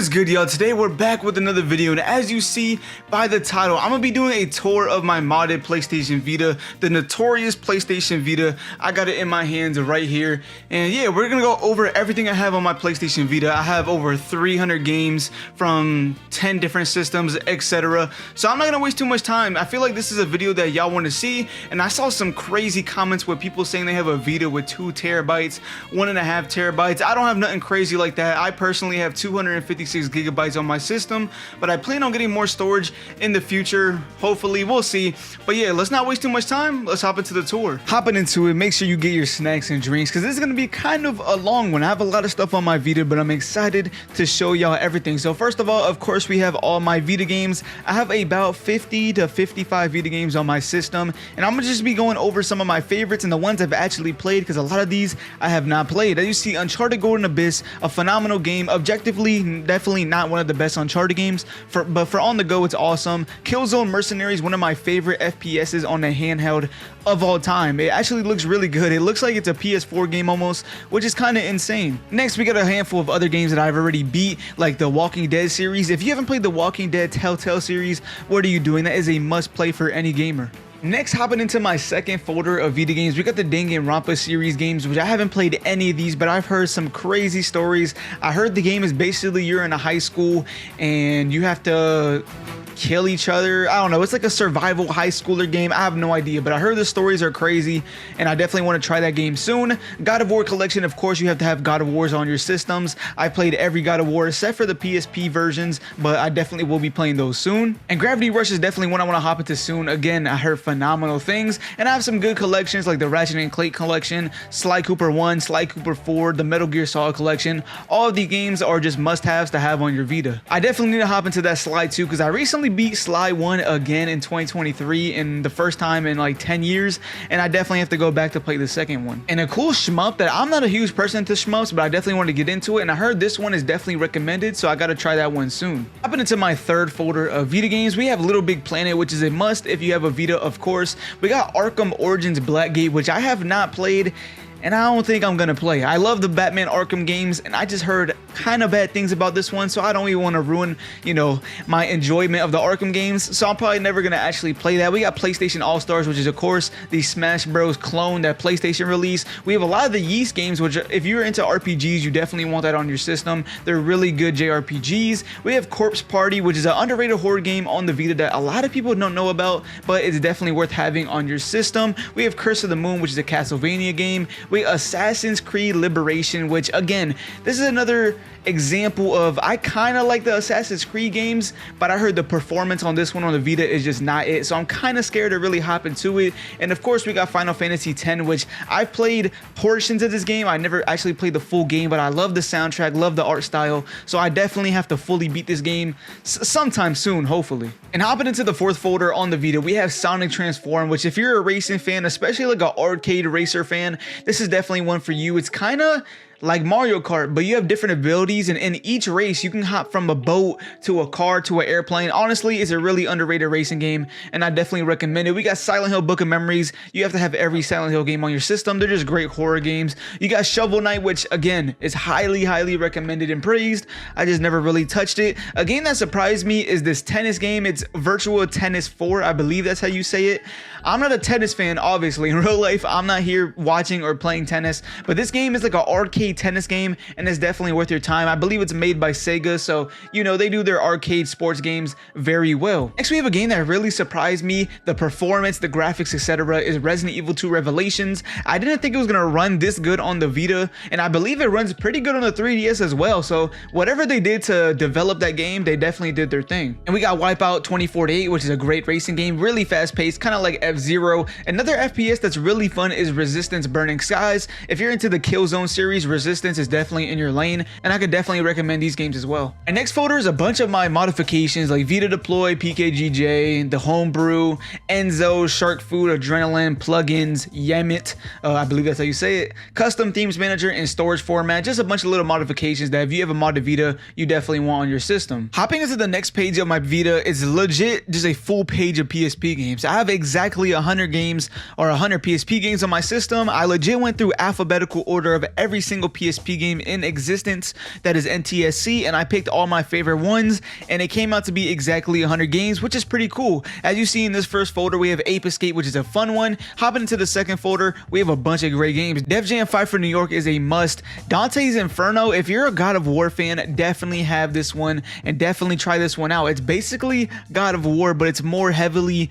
What is good, y'all? Today we're back with another video, and as you see by the title, I'm gonna be doing a tour of my modded PlayStation Vita, the notorious PlayStation Vita. I got it in my hands right here, and yeah, we're gonna go over everything I have on my PlayStation Vita. I have over 300 games from 10 different systems, etc. So I'm not gonna waste too much time. I feel like this is a video that y'all want to see, and I saw some crazy comments with people saying they have a Vita with 2 terabytes, 1.5 terabytes. I don't have nothing crazy like that. I personally have 256 gigabytes on my system, but I plan on getting more storage in the future. Hopefully, we'll see. But yeah, let's not waste too much time. Let's hop into the tour. Hopping into it, make sure you get your snacks and drinks because this is going to be kind of a long one. I have a lot of stuff on my Vita, but I'm excited to show y'all everything. So first of all, of course, we have all my Vita games. I have about 50 to 55 Vita games on my system, and I'm going to just be going over some of my favorites and the ones I've actually played because a lot of these I have not played. As you see, Uncharted Golden Abyss, a phenomenal game. Objectively, definitely not one of the best Uncharted games, but for on the go, it's awesome. Killzone Mercenaries, one of my favorite FPSs on the handheld of all time. It actually looks really good. It looks like it's a PS4 game almost, which is kind of insane. Next, we got a handful of other games that I've already beat, like the Walking Dead series. If you haven't played the Walking Dead Telltale series, what are you doing? That is a must play for any gamer. Next, hopping into my second folder of Vita games, we got the Danganronpa series games, which I haven't played any of these, but I've heard some crazy stories. I heard the game is basically you're in a high school and you have to kill each other. I don't know, it's like a survival high schooler game. I have no idea, but I heard the stories are crazy and I definitely want to try that game soon. God of War collection, of course, you have to have God of Wars on your systems. I played every God of War except for the PSP versions, but I definitely will be playing those soon. And Gravity Rush is definitely one I want to hop into soon. Again, I heard phenomenal things, and I have some good collections like the Ratchet and Clank collection, Sly Cooper 1, Sly Cooper 4, the Metal Gear Solid collection. All of these games are just must-haves to have on your Vita. I definitely need to hop into that Sly 2 because I recently beat Sly 1 again in 2023 and the first time in like 10 years, and I definitely have to go back to play the second one. And a cool shmup that I'm not a huge person to shmups, but I definitely want to get into it, and I heard this one is definitely recommended, so I got to try that one soon. Hopping into my third folder of Vita games, we have Little Big Planet, which is a must if you have a Vita, of course. We got Arkham Origins Blackgate, which I have not played, and I don't think I'm gonna play. I love the Batman Arkham games, and I just heard kind of bad things about this one, so I don't even want to ruin, you know, my enjoyment of the Arkham games, so I'm probably never gonna actually play that. We got PlayStation All-Stars, which is of course the Smash Bros clone that PlayStation released. We have a lot of the Yeast games, which if you're into RPGs, you definitely want that on your system. They're really good JRPGs. We have Corpse Party, which is an underrated horror game on the Vita that a lot of people don't know about, but it's definitely worth having on your system. We have Curse of the Moon, which is a Castlevania game. We Assassin's Creed Liberation, which again, this is another example of, I kind of like the Assassin's Creed games, but I heard the performance on this one on the Vita is just not it, so I'm kind of scared to really hop into it. And of course, we got Final Fantasy X, which I've played portions of this game. I never actually played the full game, but I love the soundtrack, love the art style, so I definitely have to fully beat this game sometime soon, hopefully. And hopping into the fourth folder on the Vita, we have Sonic Transform, which if you're a racing fan, especially like an arcade racer fan, this is definitely one for you. It's kind of like Mario Kart, but you have different abilities, and in each race you can hop from a boat to a car to an airplane. Honestly, it's a really underrated racing game, and I definitely recommend it. We got Silent Hill Book of Memories. You have to have every Silent Hill game on your system. They're just great horror games. You got Shovel Knight, which again is highly recommended and praised. I just never really touched it. A game that surprised me is this tennis game. It's Virtua Tennis 4, I believe that's how you say it. I'm not a tennis fan, obviously. In real life, I'm not here watching or playing tennis, but this game is like an arcade tennis game, and it's definitely worth your time. I believe it's made by Sega, so you know they do their arcade sports games very well. Next, we have a game that really surprised me. The performance, the graphics, etc. is Resident Evil 2 Revelations. I didn't think it was gonna run this good on the Vita, and I believe it runs pretty good on the 3DS as well. So whatever they did to develop that game, they definitely did their thing. And we got Wipeout 2048, which is a great racing game, really fast paced, kind of like F-Zero. Another FPS that's really fun is Resistance Burning Skies. If you're into the Killzone series, Resistance is definitely in your lane, and I could definitely recommend these games as well. And next folder is a bunch of my modifications like Vita Deploy, PKGJ, the Homebrew, Enzo, Shark Food, Adrenaline, plugins, Yamit, I believe that's how you say it, Custom Themes Manager, and Storage Format. Just a bunch of little modifications that if you have a modded Vita, you definitely want on your system. Hopping into the next page of my Vita is legit just a full page of PSP games. I have exactly 100 games or 100 PSP games on my system. I legit went through alphabetical order of every single PSP game in existence that is NTSC, and I picked all my favorite ones, and it came out to be exactly 100 games, which is pretty cool. As you see in this first folder, we have Ape Escape, which is a fun one. Hopping into the second folder, we have a bunch of great games. Def Jam Fight for New York is a must. Dante's Inferno, if you're a God of War fan, definitely have this one and definitely try this one out. It's basically God of War, but it's more heavily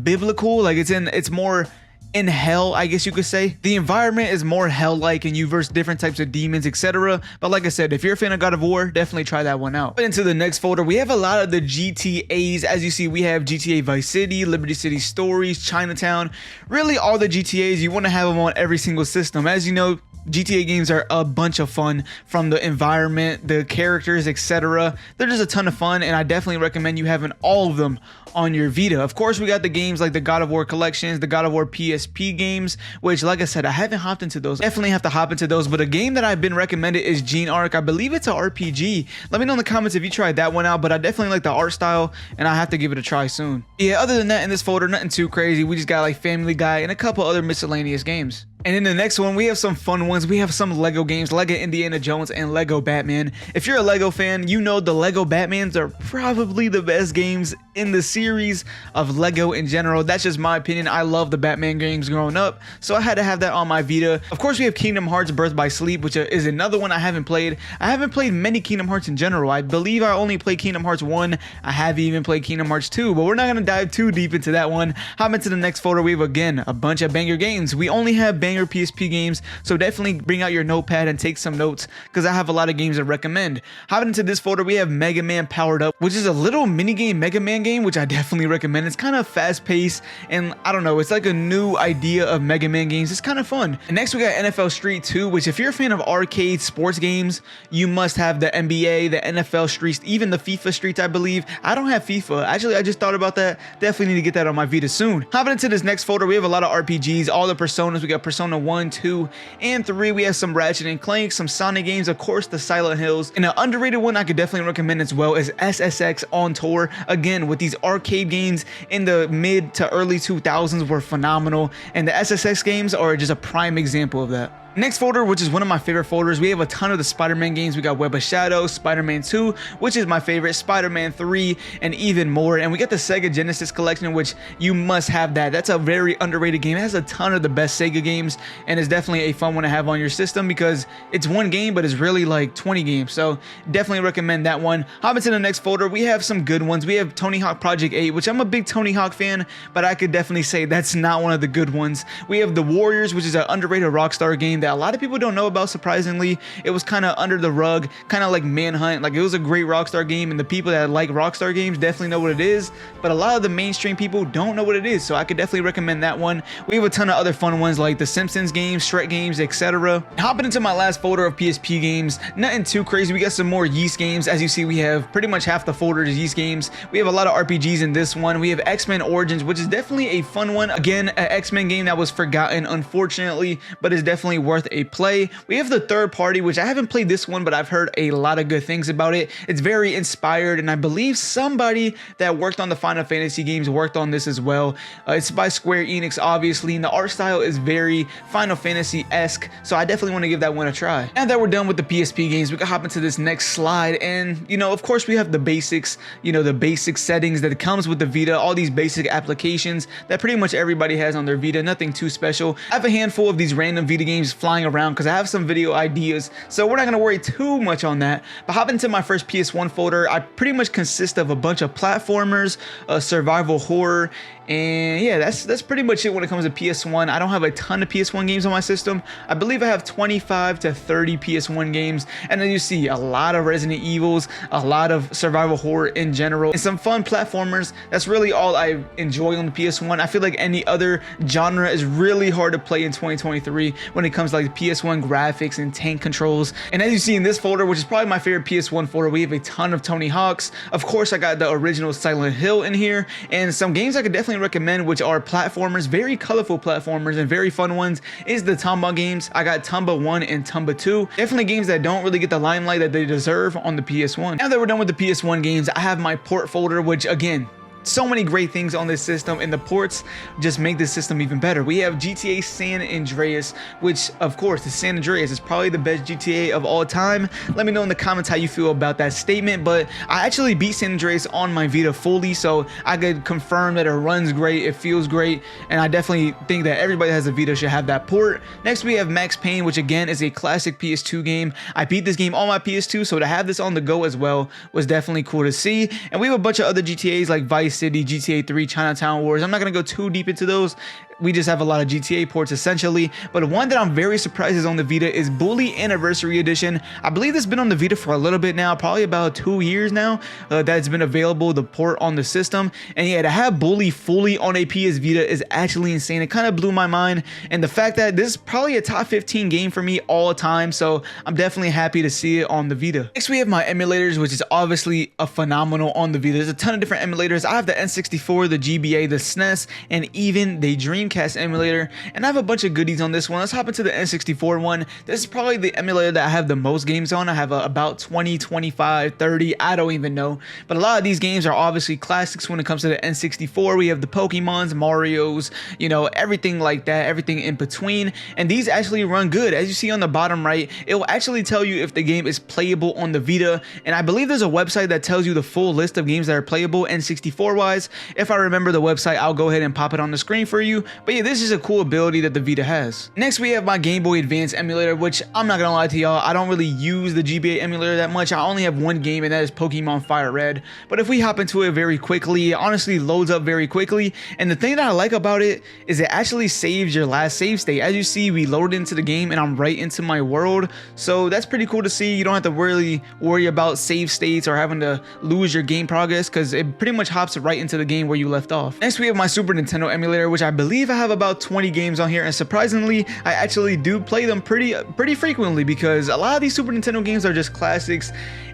biblical. Like it's more in hell, I guess you could say. The environment is more hell-like and you verse different types of demons, etc. But like I said, if you're a fan of God of War, definitely try that one out. But into the next folder, we have a lot of the GTAs. As you see, we have GTA Vice City, Liberty City Stories, Chinatown, really all the GTAs. You want to have them on every single system. As you know, GTA games are a bunch of fun, from the environment, the characters, etc. They're just a ton of fun, and I definitely recommend you having all of them on your Vita. Of course, we got the games like the God of War collections, the God of War PSP games, which, like I said, I haven't hopped into those. Definitely have to hop into those. But a game that I've been recommended is Gene Arc. I believe it's an RPG. Let me know in the comments if you tried that one out, but I definitely like the art style, and I have to give it a try soon. Yeah, other than that, in this folder, nothing too crazy. We just got like Family Guy and a couple other miscellaneous games. And in the next one, we have some fun ones. We have some Lego games, Lego Indiana Jones and Lego Batman. If you're a Lego fan, you know the Lego Batmans are probably the best games in the series of Lego in general. That's just my opinion. I love the Batman games growing up, so I had to have that on my Vita. Of course, we have Kingdom Hearts Birth by Sleep, which is another one I haven't played. I haven't played many Kingdom Hearts in general. I believe I only played Kingdom Hearts 1. I haven't even played Kingdom Hearts 2, but we're not going to dive too deep into that one. Hop into the next folder. We have, again, a bunch of banger games. We only have banger PSP games, so definitely bring out your notepad and take some notes, because I have a lot of games to recommend. Hopping into this folder, we have Mega Man Powered Up, which is a little mini game Mega Man game, which I definitely recommend. It's kind of fast paced, and I don't know, it's like a new idea of Mega Man games. It's kind of fun. And next we got NFL Street 2, which if you're a fan of arcade sports games, you must have the NBA, the NFL Streets, even the FIFA Streets, I believe. I don't have FIFA. Actually, I just thought about that. Definitely need to get that on my Vita soon. Hopping into this next folder, we have a lot of RPGs, all the Personas. We got Persona 1, 2, and 3. We have some Ratchet and Clank, some Sonic games, of course, the Silent Hills. And an underrated one I could definitely recommend as well is SSX On Tour. Again, with these arcade games in the mid to early 2000s were phenomenal, and the SSX games are just a prime example of that. Next folder, which is one of my favorite folders, we have a ton of the Spider-Man games. We got Web of Shadows, Spider-Man 2, which is my favorite, Spider-Man 3, and even more. And we got the Sega Genesis collection, which you must have that. That's a very underrated game. It has a ton of the best Sega games, and it's definitely a fun one to have on your system because it's one game, but it's really like 20 games. So definitely recommend that one. Hop into the next folder. We have some good ones. We have Tony Hawk Project 8, which I'm a big Tony Hawk fan, but I could definitely say that's not one of the good ones. We have The Warriors, which is an underrated Rockstar game that a lot of people don't know about, surprisingly. It was kind of under the rug, kind of like Manhunt. Like, it was a great Rockstar game, and the people that like Rockstar games definitely know what it is, but a lot of the mainstream people don't know what it is, so I could definitely recommend that one. We have a ton of other fun ones like the Simpsons games, Shrek games, etc. Hopping into my last folder of PSP games, nothing too crazy. We got some more Yeast games. As you see, we have pretty much half the folder is Yeast games. We have a lot of RPGs in this one. We have X-Men Origins, which is definitely a fun one. Again, an X-Men game that was forgotten, unfortunately, but is definitely worth a play. We have the Third Party, which I haven't played this one, but I've heard a lot of good things about it. It's very inspired, and I believe somebody that worked on the Final Fantasy games worked on this as well. It's by Square Enix, obviously, and the art style is very Final Fantasy-esque, so I definitely want to give that one a try. Now that we're done with the PSP games, we can hop into this next slide, and, you know, of course, we have the basics, you know, the basic settings that comes with the Vita, all these basic applications that pretty much everybody has on their Vita, nothing too special. I have a handful of these random Vita games flying around because I have some video ideas, so we're not going to worry too much on that. But hop into my first PS1 folder. I pretty much consist of a bunch of platformers, survival horror, and yeah, that's pretty much it when it comes to PS1. I don't have a ton of PS1 games on my system. I believe I have 25 to 30 PS1 games, and then you see a lot of Resident Evils, a lot of survival horror in general, and some fun platformers. That's really all I enjoy on the PS1. I feel like any other genre is really hard to play in 2023 when it comes to like PS1 graphics and tank controls. And as you see in this folder, which is probably my favorite PS1 folder, we have a ton of Tony Hawks. Of course, I got the original Silent Hill in here, and some games I could definitely recommend, which are platformers, very colorful platformers and very fun ones, is the Tomba games. I got Tomba 1 and Tomba 2. Definitely games that don't really get the limelight that they deserve on the PS1. Now that we're done with the PS1 games, I have my port folder, which again, so many great things on this system, and the ports just make this system even better. We have GTA San Andreas, which of course the San Andreas is probably the best GTA of all time. Let me know in the comments how you feel about that statement, but I actually beat San Andreas on my Vita fully, so I could confirm that it runs great, it feels great, and I definitely think that everybody that has a Vita should have that port. Next we have Max Payne, which again is a classic PS2 game. I beat this game on my PS2, so to have this on the go as well was definitely cool to see. And we have a bunch of other GTAs like Vice City, GTA 3, Chinatown Wars. I'm not gonna go too deep into those. We just have a lot of GTA ports essentially, but one that I'm very surprised is on the Vita is Bully Anniversary Edition. I believe it's been on the Vita for a little bit now, probably about 2 years now that it's been available, the port on the system. And yeah, to have Bully fully on a PS Vita is actually insane. It kind of blew my mind, and the fact that this is probably a top 15 game for me all time, so I'm definitely happy to see it on the Vita. Next we have my emulators, which is obviously a phenomenal on the Vita. There's a ton of different emulators. I have the N64, the GBA, the SNES, and even the Dreamcast emulator, and I have a bunch of goodies on this one. Let's hop into the N64 one. This is probably the emulator that I have the most games on. I have about 20, 25, 30, I don't even know, but a lot of these games are obviously classics when it comes to the N64. We have the Pokemons, Marios, you know, everything like that, everything in between, and these actually run good. As you see on the bottom right, it will actually tell you if the game is playable on the Vita, and I believe there's a website that tells you the full list of games that are playable N64 wise. If I remember the website, I'll go ahead and pop it on the screen for you. But yeah, this is a cool ability that the Vita has. Next we have my Game Boy Advance emulator, which I'm not gonna lie to y'all, I don't really use the GBA emulator that much. I only have one game, and that is Pokemon Fire Red. But if we hop into it very quickly, it honestly loads up very quickly, and the thing that I like about it is it actually saves your last save state. As you see, we loaded into the game and I'm right into my world, so that's pretty cool to see. You don't have to really worry about save states or having to lose your game progress, because it pretty much hops right into the game where you left off. Next we have my Super Nintendo emulator, which I believe I have about 20 games on here, and surprisingly I actually do play them pretty frequently, because a lot of these Super Nintendo games are just classics.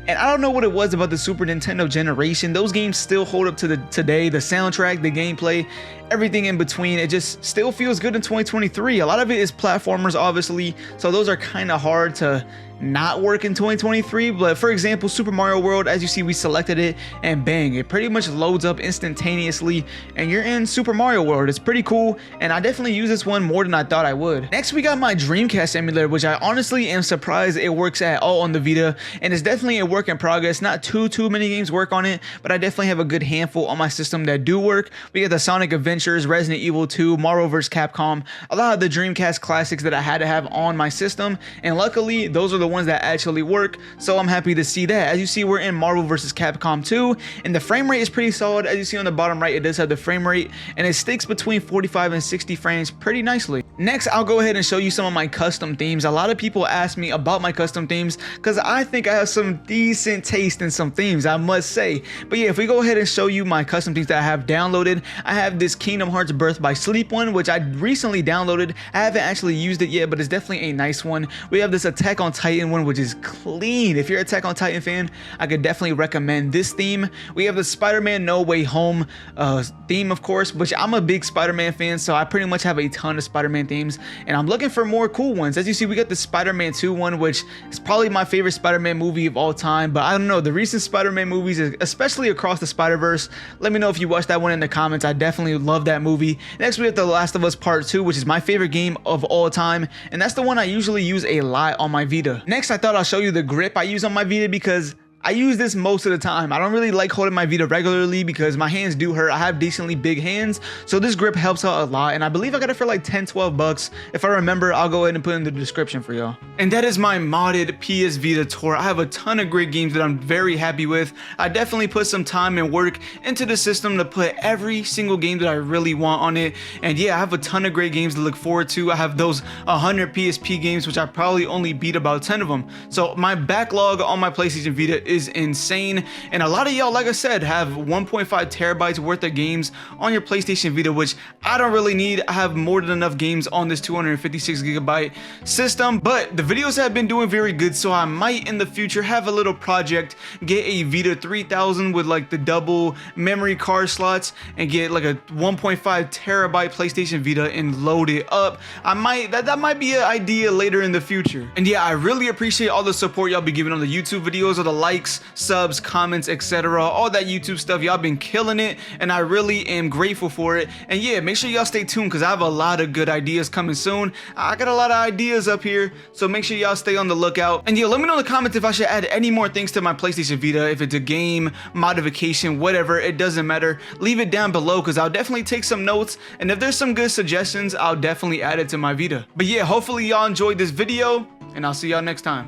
And I don't know what it was about the Super Nintendo generation. Those games still hold up to today. The soundtrack, the gameplay, everything in between, it just still feels good in 2023. A lot of it is platformers, obviously, so those are kind of hard to not work in 2023. But for example, Super Mario World, as you see, we selected it and bang, it pretty much loads up instantaneously and you're in Super Mario World. It's pretty cool, and I definitely use this one more than I thought I would. Next we got my Dreamcast emulator, which I honestly am surprised it works at all on the Vita, and it's definitely a work in progress. Not too many games work on it, but I definitely have a good handful on my system that do work. We got the Sonic Adventures, Resident Evil 2, Marvel vs. Capcom, a lot of the Dreamcast classics that I had to have on my system, and luckily those are the ones that actually work, so I'm happy to see that. As you see, we're in Marvel vs. Capcom 2, and the frame rate is pretty solid. As you see on the bottom right, it does have the frame rate, and it sticks between 45 and 60 frames pretty nicely. Next, I'll go ahead and show you some of my custom themes. A lot of people ask me about my custom themes because I think I have some decent taste in some themes, I must say. But yeah, if we go ahead and show you my custom themes that I have downloaded, I have this Kingdom Hearts Birth by Sleep one, which I recently downloaded. I haven't actually used it yet, but it's definitely a nice one. We have this Attack on Titan one, which is clean. If you're an Attack on Titan fan, I could definitely recommend this theme. We have the Spider-Man No Way Home theme, of course, which I'm a big Spider-Man fan, so I pretty much have a ton of Spider-Man themes, and I'm looking for more cool ones. As you see, we got the Spider-Man 2 one, which is probably my favorite Spider-Man movie of all time, but I don't know, the recent Spider-Man movies, especially Across the Spider-Verse, let me know if you watched that one in the comments. I definitely love that movie. Next, we have The Last of Us Part 2, which is my favorite game of all time, and that's the one I usually use a lot on my Vita. Next, I thought I'll show you the grip I use on my Vita, because I use this most of the time. I don't really like holding my Vita regularly because my hands do hurt. I have decently big hands, so this grip helps out a lot, and I believe I got it for like 10-12 bucks. If I remember, I'll go ahead and put it in the description for y'all. And that is my modded PS Vita tour. I have a ton of great games that I'm very happy with. I definitely put some time and work into the system to put every single game that I really want on it, and yeah, I have a ton of great games to look forward to. I have those 100 PSP games, which I probably only beat about 10 of them. So my backlog on my PlayStation Vita is insane, and a lot of y'all, like I said, have 1.5 terabytes worth of games on your PlayStation Vita, which I don't really need. I have more than enough games on this 256 gigabyte system, but the videos have been doing very good, so I might in the future have a little project, get a Vita 3000 with like the double memory card slots and get like a 1.5 terabyte PlayStation Vita and load it up. I might, that might be an idea later in the future. And yeah, I really appreciate all the support y'all be giving on the YouTube videos, or the likes, likes, subs, comments, etc. All that YouTube stuff. Y'all been killing it, and I really am grateful for it. And yeah, make sure y'all stay tuned because I have a lot of good ideas coming soon. I got a lot of ideas up here, so make sure y'all stay on the lookout. And yeah, let me know in the comments if I should add any more things to my PlayStation Vita, if it's a game, modification, whatever, it doesn't matter. Leave it down below because I'll definitely take some notes, and if there's some good suggestions, I'll definitely add it to my Vita. But yeah, hopefully y'all enjoyed this video, and I'll see y'all next time.